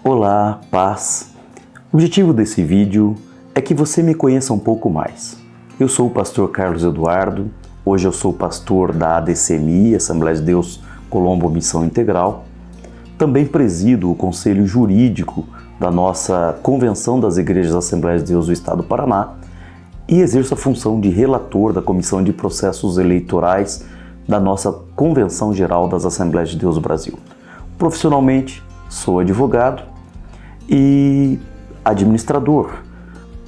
Olá, paz! O objetivo desse vídeo é que você me conheça um pouco mais. Eu sou o pastor Carlos Eduardo, hoje eu sou pastor da ADCMI, Assembleia de Deus Colombo Missão Integral. Também presido o Conselho Jurídico da nossa Convenção das Igrejas Assembleias de Deus do Estado do Paraná e exerço a função de relator da Comissão de Processos Eleitorais da nossa Convenção Geral das Assembleias de Deus do Brasil. Profissionalmente, sou advogado e administrador.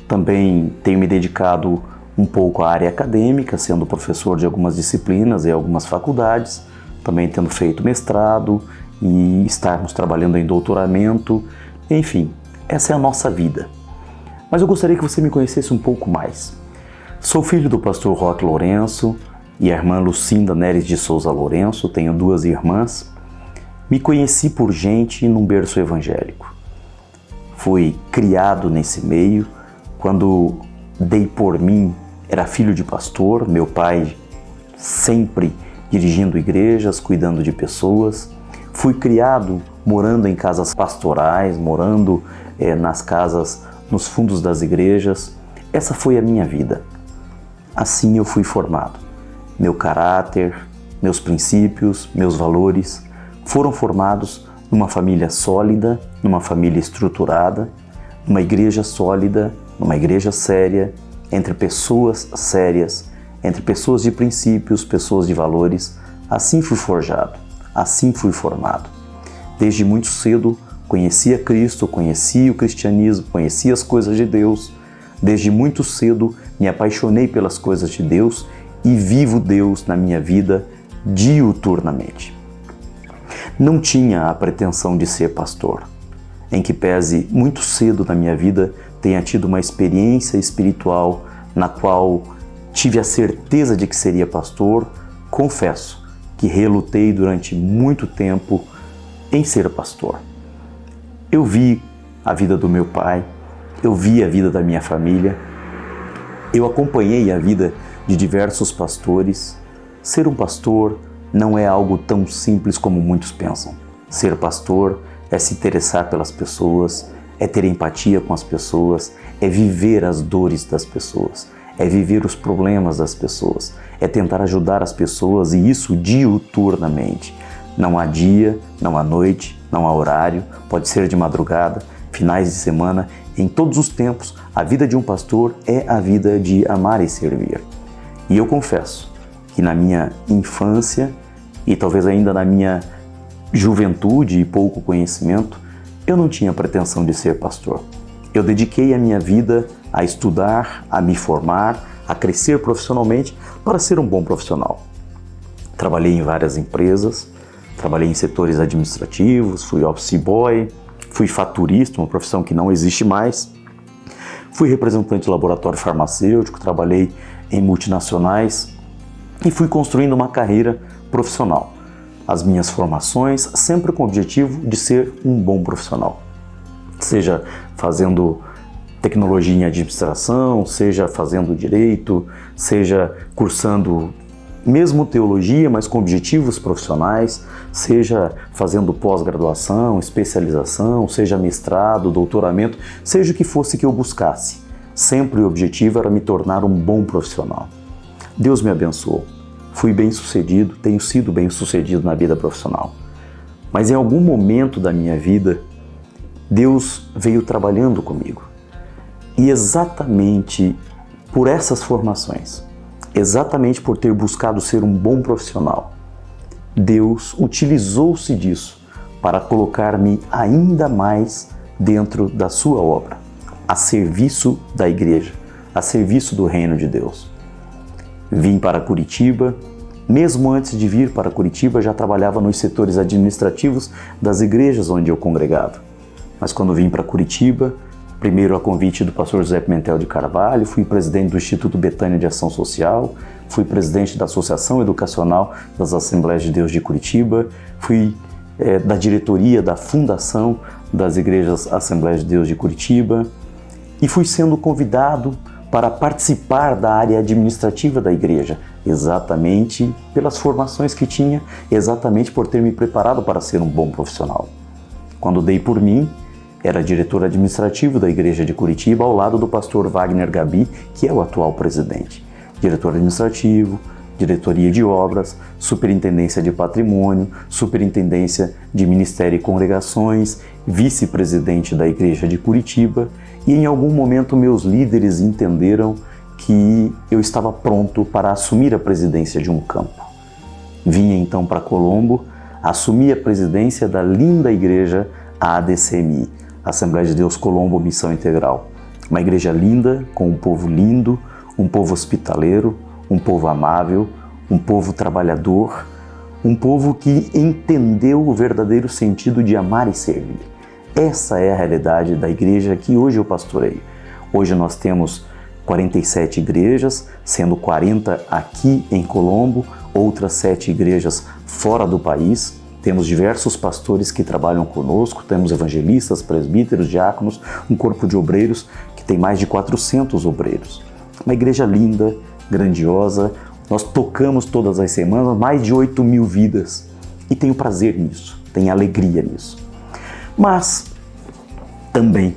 Também tenho me dedicado um pouco à área acadêmica, sendo professor de algumas disciplinas e algumas faculdades, também tendo feito mestrado e estarmos trabalhando em doutoramento. Enfim, essa é a nossa vida. Mas eu gostaria que você me conhecesse um pouco mais. Sou filho do pastor Roque Lourenço e a irmã Lucinda Neres de Souza Lourenço, tenho 2 irmãs. Me conheci por gente num berço evangélico. Fui criado nesse meio. Quando dei por mim, era filho de pastor, meu pai sempre dirigindo igrejas, cuidando de pessoas. Fui criado morando em casas pastorais, morando nas casas, nos fundos das igrejas. Essa foi a minha vida. Assim eu fui formado. Meu caráter, meus princípios, meus valores foram formados numa família sólida, numa família estruturada, numa igreja sólida, numa igreja séria, entre pessoas sérias, entre pessoas de princípios, pessoas de valores. Assim fui forjado, assim fui formado. Desde muito cedo conheci a Cristo, conheci o cristianismo, conheci as coisas de Deus. Desde muito cedo me apaixonei pelas coisas de Deus e vivo Deus na minha vida diuturnamente. Não tinha a pretensão de ser pastor, em que pese muito cedo na minha vida tenha tido uma experiência espiritual na qual tive a certeza de que seria pastor. Confesso que relutei durante muito tempo em ser pastor. Eu vi a vida do meu pai, eu vi a vida da minha família, eu acompanhei a vida de diversos pastores. Ser um pastor não é algo tão simples como muitos pensam. Ser pastor é se interessar pelas pessoas, é ter empatia com as pessoas, é viver as dores das pessoas, é viver os problemas das pessoas, é tentar ajudar as pessoas, e isso diuturnamente. Não há dia, não há noite, não há horário, pode ser de madrugada, finais de semana, em todos os tempos. A vida de um pastor é a vida de amar e servir. E eu confesso que na minha infância e talvez ainda na minha juventude e pouco conhecimento, eu não tinha pretensão de ser pastor. Eu dediquei a minha vida a estudar, a me formar, a crescer profissionalmente para ser um bom profissional. Trabalhei em várias empresas, trabalhei em setores administrativos, fui office boy, fui faturista, uma profissão que não existe mais. Fui representante de laboratório farmacêutico, trabalhei em multinacionais e fui construindo uma carreira profissional. As minhas formações sempre com o objetivo de ser um bom profissional. Seja fazendo tecnologia em administração, seja fazendo direito, seja cursando mesmo teologia, mas com objetivos profissionais, seja fazendo pós-graduação, especialização, seja mestrado, doutoramento, seja o que fosse que eu buscasse. Sempre o objetivo era me tornar um bom profissional. Deus me abençoou. Fui bem-sucedido, tenho sido bem-sucedido na vida profissional. Mas em algum momento da minha vida, Deus veio trabalhando comigo. E exatamente por essas formações, exatamente por ter buscado ser um bom profissional, Deus utilizou-se disso para colocar-me ainda mais dentro da sua obra, a serviço da igreja, a serviço do reino de Deus. Vim para Curitiba. Mesmo antes de vir para Curitiba, já trabalhava nos setores administrativos das igrejas onde eu congregava. Mas quando vim para Curitiba, primeiro a convite do pastor José Pimentel de Carvalho, fui presidente do Instituto Betânia de Ação Social, fui presidente da Associação Educacional das Assembleias de Deus de Curitiba, fui da diretoria da Fundação das Igrejas Assembleias de Deus de Curitiba e fui sendo convidado para participar da área administrativa da igreja, exatamente pelas formações que tinha, exatamente por ter me preparado para ser um bom profissional. Quando dei por mim, Era diretor administrativo da Igreja de Curitiba, ao lado do pastor Wagner Gabi, que é o atual presidente. Diretor administrativo, diretoria de obras, superintendência de patrimônio, superintendência de ministério e congregações, vice-presidente da Igreja de Curitiba, e em algum momento meus líderes entenderam que eu estava pronto para assumir a presidência de um campo. Vinha então para Colombo, assumi a presidência da linda igreja, a ADCMI, Assembleia de Deus Colombo Missão Integral. Uma igreja linda, com um povo lindo, um povo hospitaleiro, um povo amável, um povo trabalhador, um povo que entendeu o verdadeiro sentido de amar e servir. Essa é a realidade da igreja que hoje eu pastoreio. Hoje nós temos 47 igrejas, sendo 40 aqui em Colombo, outras 7 igrejas fora do país. Temos diversos pastores que trabalham conosco, temos evangelistas, presbíteros, diáconos, um corpo de obreiros que tem mais de 400 obreiros. Uma igreja linda, grandiosa, nós tocamos todas as semanas mais de 8.000 vidas e tenho prazer nisso, tenho alegria nisso. Mas também,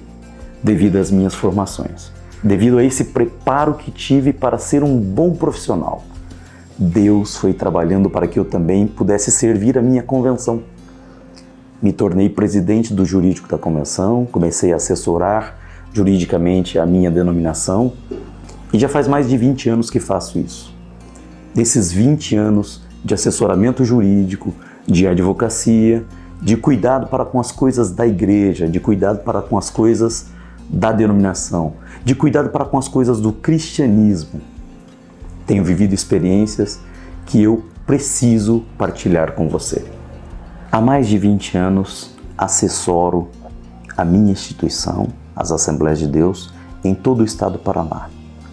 devido às minhas formações, devido a esse preparo que tive para ser um bom profissional, Deus foi trabalhando para que eu também pudesse servir a minha convenção. Me tornei presidente do jurídico da convenção, comecei a assessorar juridicamente a minha denominação e já faz mais de 20 anos que faço isso. Desses 20 anos de assessoramento jurídico, de advocacia, de cuidado para com as coisas da igreja, de cuidado para com as coisas da denominação, de cuidado para com as coisas do cristianismo. Tenho vivido experiências que eu preciso partilhar com você. Há mais de 20 anos, assessoro a minha instituição, as Assembleias de Deus, em todo o estado do Paraná.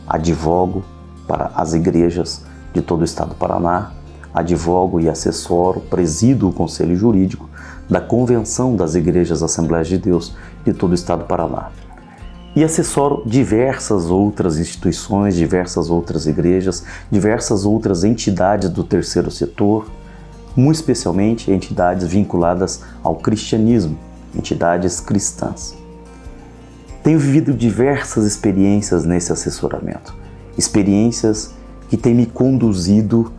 Advogo para as igrejas de todo o estado do Paraná, advogo e assessoro, presido o Conselho Jurídico da Convenção das Igrejas Assembleias de Deus de todo o estado do Paraná. E assessoro diversas outras instituições, diversas outras igrejas, diversas outras entidades do terceiro setor, muito especialmente entidades vinculadas ao cristianismo, entidades cristãs. Tenho vivido diversas experiências nesse assessoramento, experiências que têm me conduzido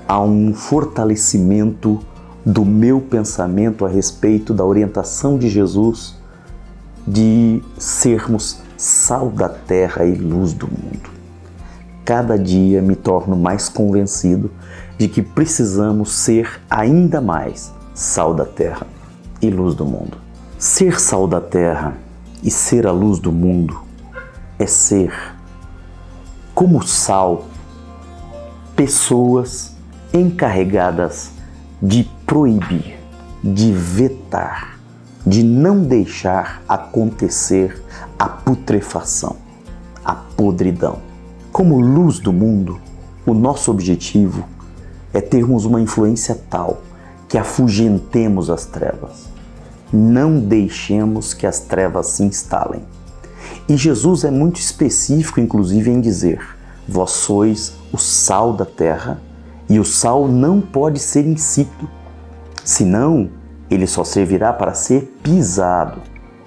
a um fortalecimento do meu pensamento a respeito da orientação de Jesus de sermos sal da terra e luz do mundo. Cada dia me torno mais convencido de que precisamos ser ainda mais sal da terra e luz do mundo. Ser sal da terra e ser a luz do mundo é ser, como sal, pessoas encarregadas de proibir, de vetar, de não deixar acontecer a putrefação, a podridão. Como luz do mundo, o nosso objetivo é termos uma influência tal que afugentemos as trevas. Não deixemos que as trevas se instalem. E Jesus é muito específico, inclusive, em dizer: vós sois o sal da terra, e o sal não pode ser insípido, senão ele só servirá para ser pisado.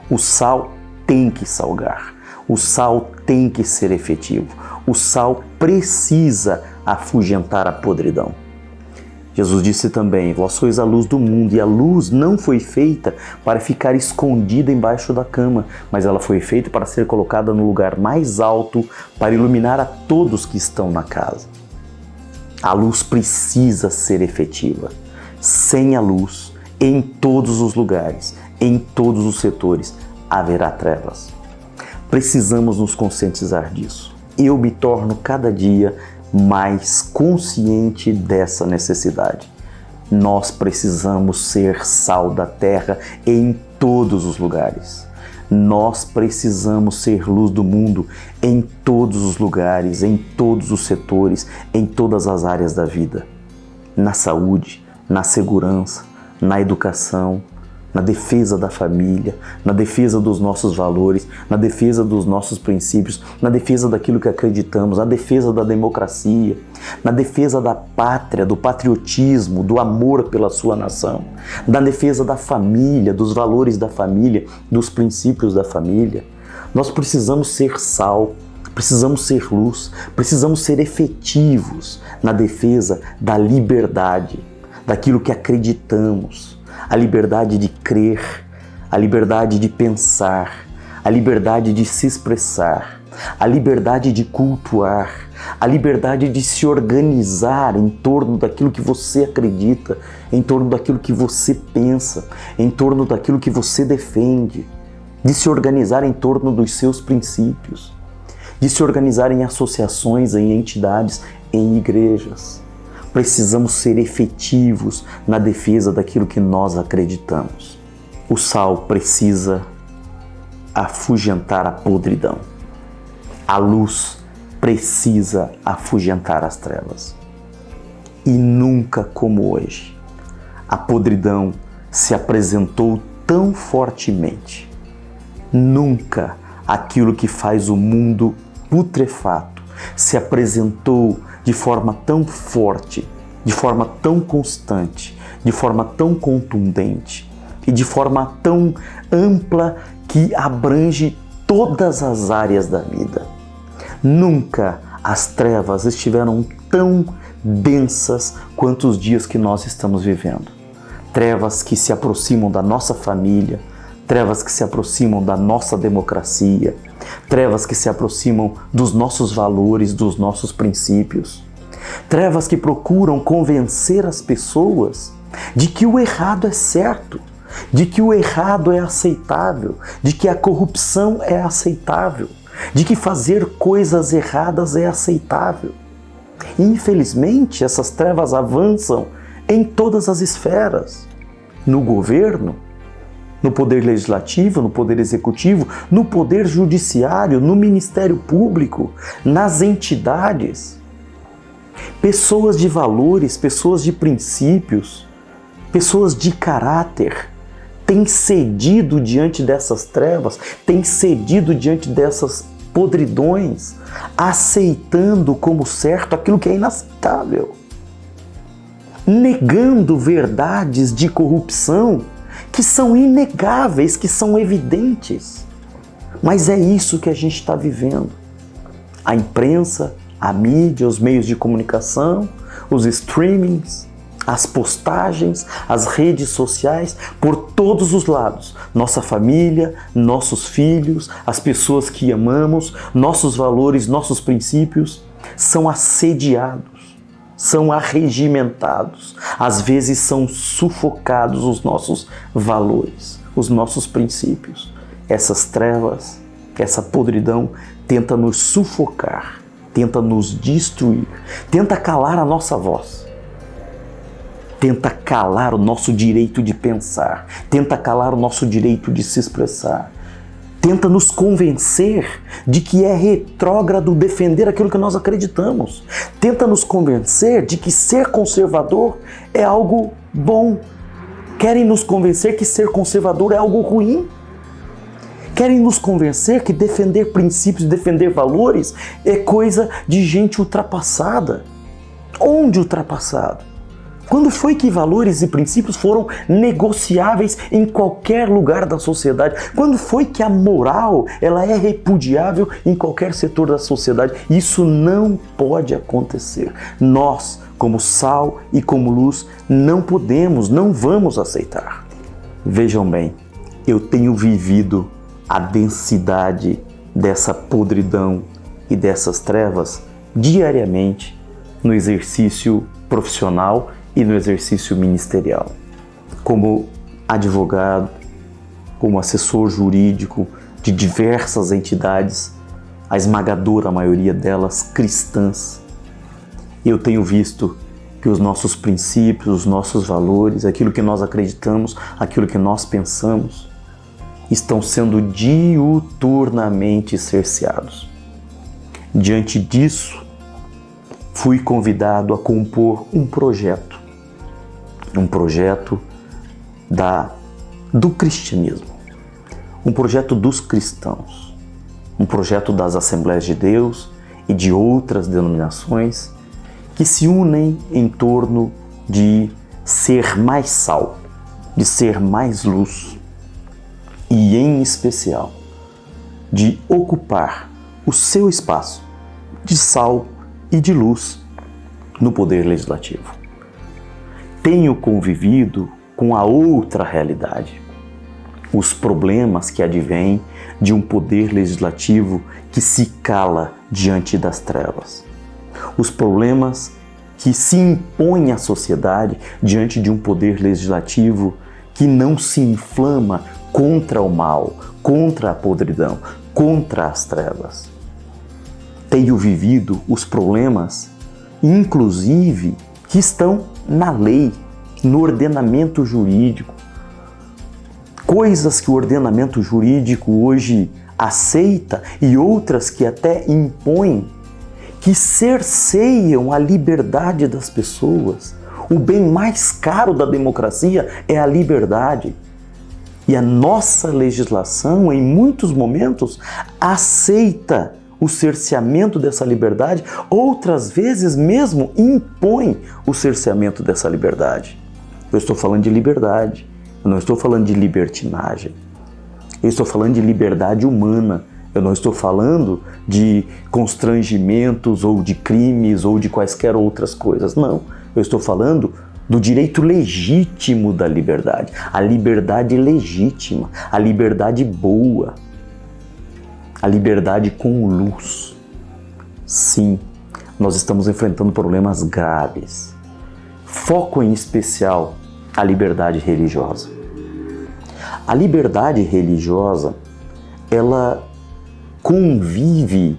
O sal tem que salgar, o sal tem que ser efetivo, o sal precisa afugentar a podridão. Jesus disse também: vós sois a luz do mundo, e a luz não foi feita para ficar escondida embaixo da cama, mas ela foi feita para ser colocada no lugar mais alto, para iluminar a todos que estão na casa. A luz precisa ser efetiva. Sem a luz, em todos os lugares, em todos os setores, haverá trevas. Precisamos nos conscientizar disso. Eu me torno cada dia mais consciente dessa necessidade. Nós precisamos ser sal da terra em todos os lugares. Nós precisamos ser luz do mundo em todos os lugares, em todos os setores, em todas as áreas da vida. Na saúde, na segurança, na educação, na defesa da família, na defesa dos nossos valores, na defesa dos nossos princípios, na defesa daquilo que acreditamos, na defesa da democracia, na defesa da pátria, do patriotismo, do amor pela sua nação, na defesa da família, dos valores da família, dos princípios da família. Nós precisamos ser sal, precisamos ser luz, precisamos ser efetivos na defesa da liberdade, daquilo que acreditamos, a liberdade de crer, a liberdade de pensar, a liberdade de se expressar, a liberdade de cultuar, a liberdade de se organizar em torno daquilo que você acredita, em torno daquilo que você pensa, em torno daquilo que você defende, de se organizar em torno dos seus princípios, de se organizar em associações, em entidades, em igrejas. Precisamos ser efetivos na defesa daquilo que nós acreditamos. O sal precisa afugentar a podridão. A luz precisa afugentar as trevas. E nunca como hoje, a podridão se apresentou tão fortemente. Nunca aquilo que faz o mundo putrefato se apresentou de forma tão forte, de forma tão constante, de forma tão contundente e de forma tão ampla que abrange todas as áreas da vida. Nunca as trevas estiveram tão densas quanto os dias que nós estamos vivendo. Trevas que se aproximam da nossa família, trevas que se aproximam da nossa democracia, trevas que se aproximam dos nossos valores, dos nossos princípios, trevas que procuram convencer as pessoas de que o errado é certo, de que o errado é aceitável, de que a corrupção é aceitável, de que fazer coisas erradas é aceitável. E, infelizmente, essas trevas avançam em todas as esferas, no governo, no poder legislativo, no poder executivo, no poder judiciário, no Ministério Público, nas entidades. Pessoas de valores, pessoas de princípios, pessoas de caráter têm cedido diante dessas trevas, têm cedido diante dessas podridões, aceitando como certo aquilo que é inaceitável, negando verdades de corrupção que são inegáveis, que são evidentes. Mas é isso que a gente está vivendo. A imprensa, a mídia, os meios de comunicação, os streamings, as postagens, as redes sociais, por todos os lados. Nossa família, nossos filhos, as pessoas que amamos, nossos valores, nossos princípios são assediados, são arregimentados, às vezes são sufocados os nossos valores, os nossos princípios. Essas trevas, essa podridão tenta nos sufocar, tenta nos destruir, tenta calar a nossa voz, tenta calar o nosso direito de pensar, tenta calar o nosso direito de se expressar, tenta nos convencer de que é retrógrado defender aquilo que nós acreditamos, tenta nos convencer de que ser conservador é algo bom, querem nos convencer que ser conservador é algo ruim, querem nos convencer que defender princípios, defender valores é coisa de gente ultrapassada. Onde ultrapassado? Quando foi que valores e princípios foram negociáveis em qualquer lugar da sociedade? Quando foi que a moral ela é repudiável em qualquer setor da sociedade? Isso não pode acontecer. Nós, como sal e como luz, não podemos, não vamos aceitar. Vejam bem, eu tenho vivido a densidade dessa podridão e dessas trevas diariamente no exercício profissional e no exercício ministerial. Como advogado, como assessor jurídico de diversas entidades, a esmagadora maioria delas cristãs, eu tenho visto que os nossos princípios, os nossos valores, aquilo que nós acreditamos, aquilo que nós pensamos, estão sendo diuturnamente cerceados. Diante disso, fui convidado a compor um projeto da do cristianismo, um projeto dos cristãos, um projeto das Assembleias de Deus e de outras denominações que se unem em torno de ser mais sal, de ser mais luz e, em especial, de ocupar o seu espaço de sal e de luz no poder legislativo. Tenho convivido com a outra realidade, os problemas que advêm de um poder legislativo que se cala diante das trevas, os problemas que se impõem à sociedade diante de um poder legislativo que não se inflama contra o mal, contra a podridão, contra as trevas. Tenho vivido os problemas, inclusive, que estão na lei, no ordenamento jurídico. Coisas que o ordenamento jurídico hoje aceita e outras que até impõe, que cerceiam a liberdade das pessoas. O bem mais caro da democracia é a liberdade. E a nossa legislação, em muitos momentos, aceita o cerceamento dessa liberdade, outras vezes mesmo impõe o cerceamento dessa liberdade. Eu estou falando de liberdade, eu não estou falando de libertinagem. Eu estou falando de liberdade humana. Eu não estou falando de constrangimentos ou de crimes ou de quaisquer outras coisas. Não, eu estou falando do direito legítimo da liberdade. A liberdade legítima, a liberdade boa, a liberdade com luz. Sim, nós estamos enfrentando problemas graves. Foco em especial a liberdade religiosa. A liberdade religiosa, ela convive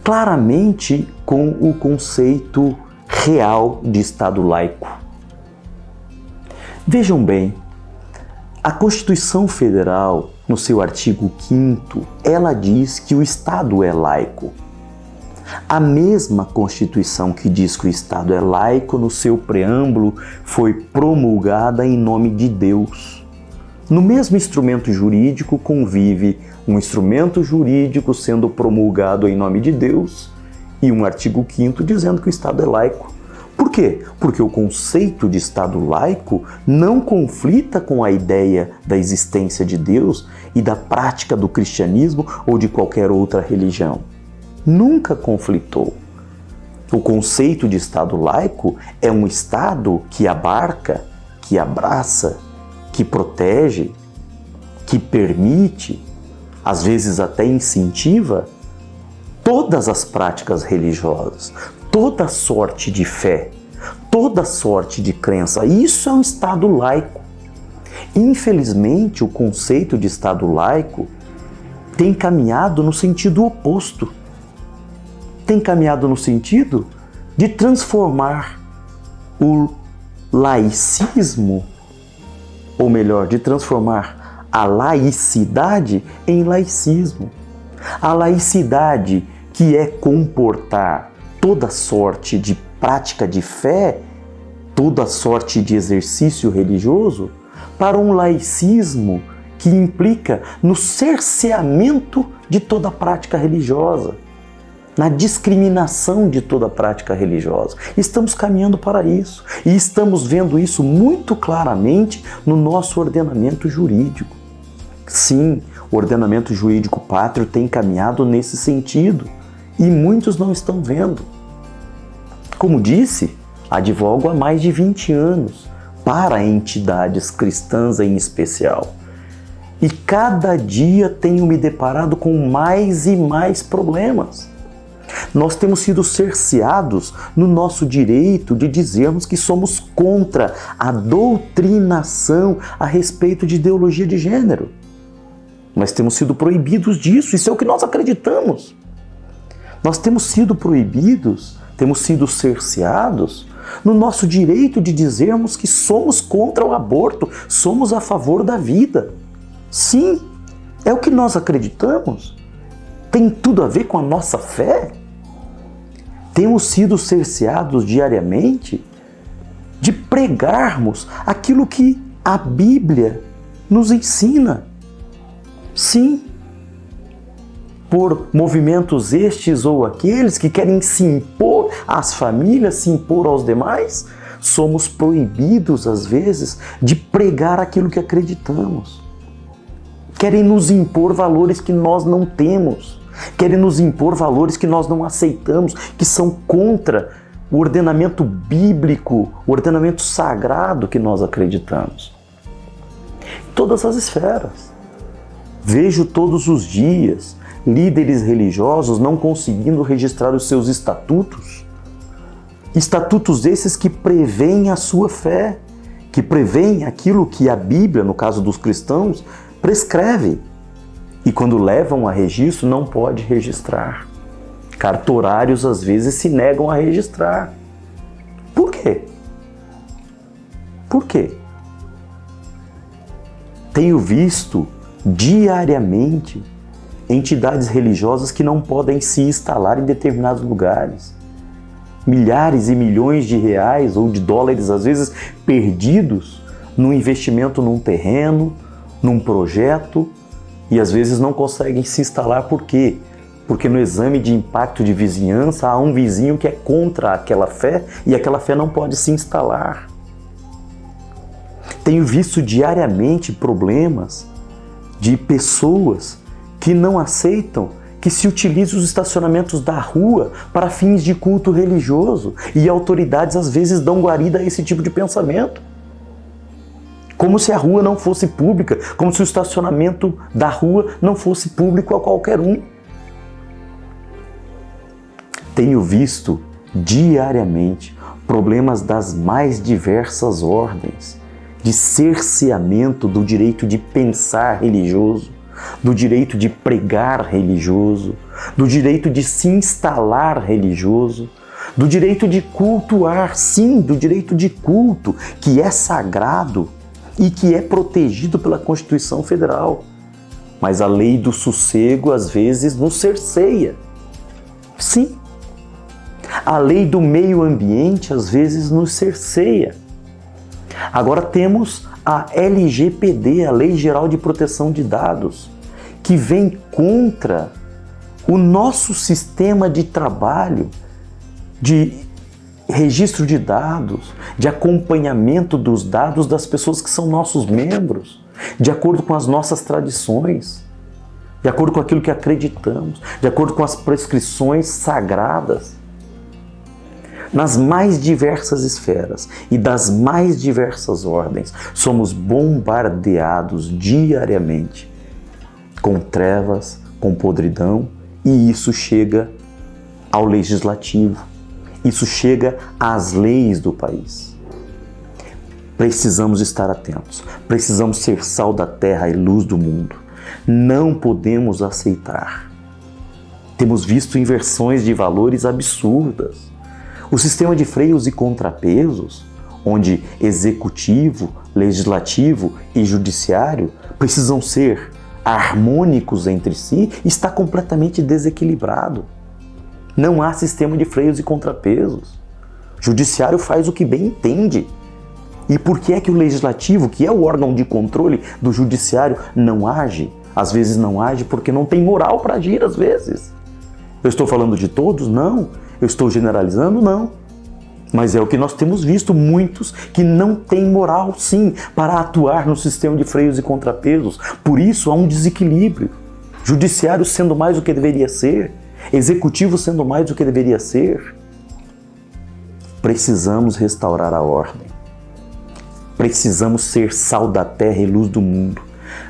claramente com o conceito real de Estado laico. Vejam bem, a Constituição Federal, no seu artigo 5º, ela diz que o Estado é laico. A mesma Constituição que diz que o Estado é laico, no seu preâmbulo, foi promulgada em nome de Deus. No mesmo instrumento jurídico convive um instrumento jurídico sendo promulgado em nome de Deus e um artigo 5º dizendo que o Estado é laico. Por quê? Porque o conceito de Estado laico não conflita com a ideia da existência de Deus e da prática do cristianismo ou de qualquer outra religião. Nunca conflitou. O conceito de Estado laico é um Estado que abarca, que abraça, que protege, que permite, às vezes até incentiva, todas as práticas religiosas, toda sorte de fé, toda sorte de crença. Isso é um Estado laico. Infelizmente, o conceito de Estado laico tem caminhado no sentido oposto. Tem caminhado no sentido de transformar o laicismo, ou melhor, de transformar a laicidade em laicismo. A laicidade, que é comportar toda sorte de prática de fé, toda sorte de exercício religioso, para um laicismo que implica no cerceamento de toda prática religiosa, na discriminação de toda prática religiosa. Estamos caminhando para isso e estamos vendo isso muito claramente no nosso ordenamento jurídico. Sim, o ordenamento jurídico pátrio tem caminhado nesse sentido e muitos não estão vendo. Como disse, advogo há mais de 20 anos para entidades cristãs em especial. E cada dia tenho me deparado com mais e mais problemas. Nós temos sido cerceados no nosso direito de dizermos que somos contra a doutrinação a respeito de ideologia de gênero. Nós temos sido proibidos disso, isso é o que nós acreditamos. Nós temos sido proibidos, temos sido cerceados no nosso direito de dizermos que somos contra o aborto, somos a favor da vida. Sim, é o que nós acreditamos. Tem tudo a ver com a nossa fé. Temos sido cerceados diariamente de pregarmos aquilo que a Bíblia nos ensina. Sim, por movimentos estes ou aqueles que querem se impor às famílias, se impor aos demais, somos proibidos, às vezes, de pregar aquilo que acreditamos. Querem nos impor valores que nós não temos. Querem nos impor valores que nós não aceitamos, que são contra o ordenamento bíblico, o ordenamento sagrado que nós acreditamos. Todas as esferas. Vejo todos os dias líderes religiosos não conseguindo registrar os seus estatutos. Estatutos esses que prevêem a sua fé, que prevêem aquilo que a Bíblia, no caso dos cristãos, prescreve. E quando levam a registro, não pode registrar. Cartorários, às vezes, se negam a registrar. Por quê? Por quê? Tenho visto diariamente entidades religiosas que não podem se instalar em determinados lugares. Milhares e milhões de reais ou de dólares, às vezes, perdidos no investimento num terreno, num projeto, e às vezes não conseguem se instalar. Por quê? Porque no exame de impacto de vizinhança há um vizinho que é contra aquela fé e aquela fé não pode se instalar. Tenho visto diariamente problemas de pessoas que não aceitam que se utilize os estacionamentos da rua para fins de culto religioso, e autoridades às vezes dão guarida a esse tipo de pensamento. Como se a rua não fosse pública, como se o estacionamento da rua não fosse público a qualquer um. Tenho visto diariamente problemas das mais diversas ordens, de cerceamento do direito de pensar religioso, do direito de pregar religioso, do direito de se instalar religioso, do direito de cultuar, sim, do direito de culto, que é sagrado e que é protegido pela Constituição Federal. Mas a lei do sossego, às vezes, nos cerceia. Sim. A lei do meio ambiente, às vezes, nos cerceia. Agora temos a LGPD, a Lei Geral de Proteção de Dados, que vem contra o nosso sistema de trabalho, de registro de dados, de acompanhamento dos dados das pessoas que são nossos membros, de acordo com as nossas tradições, de acordo com aquilo que acreditamos, de acordo com as prescrições sagradas. Nas mais diversas esferas e das mais diversas ordens, somos bombardeados diariamente com trevas, com podridão, e isso chega ao legislativo, isso chega às leis do país. Precisamos estar atentos, precisamos ser sal da terra e luz do mundo. Não podemos aceitar. Temos visto inversões de valores absurdas. O sistema de freios e contrapesos, onde executivo, legislativo e judiciário precisam ser harmônicos entre si, está completamente desequilibrado. Não há sistema de freios e contrapesos. O judiciário faz o que bem entende. E por que é que o legislativo, que é o órgão de controle do judiciário, não age? Às vezes não age porque não tem moral para agir, às vezes. Eu estou falando de todos? Não. Eu estou generalizando? Não. Mas é o que nós temos visto, muitos que não têm moral, sim, para atuar no sistema de freios e contrapesos. Por isso há um desequilíbrio. Judiciário sendo mais do que deveria ser, executivo sendo mais do que deveria ser. Precisamos restaurar a ordem. Precisamos ser sal da terra e luz do mundo.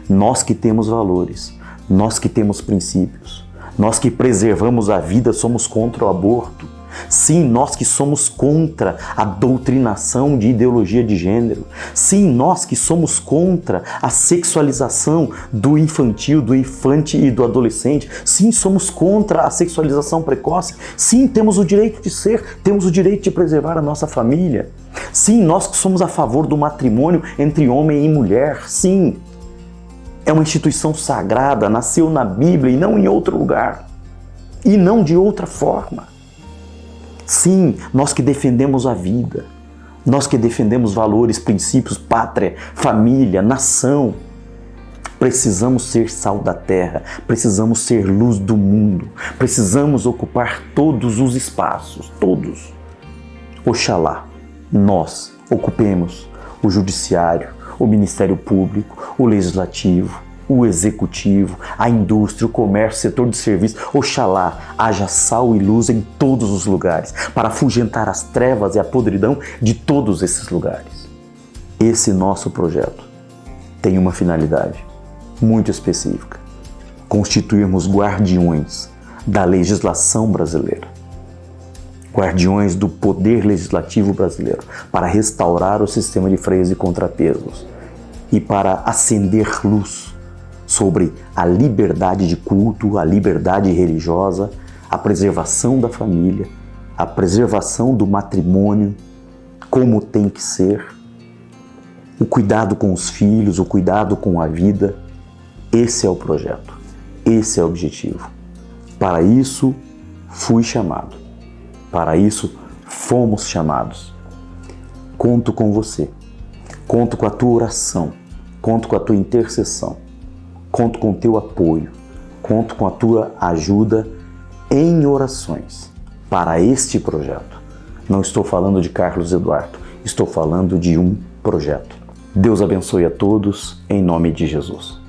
Nós que temos valores, nós que temos princípios, nós que preservamos a vida, somos contra o aborto. Sim, nós que somos contra a doutrinação de ideologia de gênero. Sim, nós que somos contra a sexualização do infantil, do infante e do adolescente. Sim, somos contra a sexualização precoce. Sim, temos o direito de ser, temos o direito de preservar a nossa família. Sim, nós que somos a favor do matrimônio entre homem e mulher. Sim, é uma instituição sagrada, nasceu na Bíblia e não em outro lugar. E não de outra forma. Sim, nós que defendemos a vida, nós que defendemos valores, princípios, pátria, família, nação, Precisamos ser sal da terra, precisamos ser luz do mundo, precisamos ocupar todos os espaços, todos. Oxalá nós ocupemos o judiciário, o Ministério Público, o Legislativo, o Executivo, a indústria, o comércio, o setor de serviço. Oxalá haja sal e luz em todos os lugares, para afugentar as trevas e a podridão de todos esses lugares. Esse nosso projeto tem uma finalidade muito específica: constituirmos guardiões da legislação brasileira, guardiões do poder legislativo brasileiro, para restaurar o sistema de freios e contrapesos e para acender luz sobre a liberdade de culto, a liberdade religiosa, a preservação da família, a preservação do matrimônio, como tem que ser, o cuidado com os filhos, o cuidado com a vida. Esse é o projeto, esse é o objetivo. Para isso fui chamado, para isso fomos chamados. Conto com você, conto com a tua oração, conto com a tua intercessão, conto com o teu apoio, conto com a tua ajuda em orações para este projeto. Não estou falando de Carlos Eduardo, estou falando de um projeto. Deus abençoe a todos, em nome de Jesus.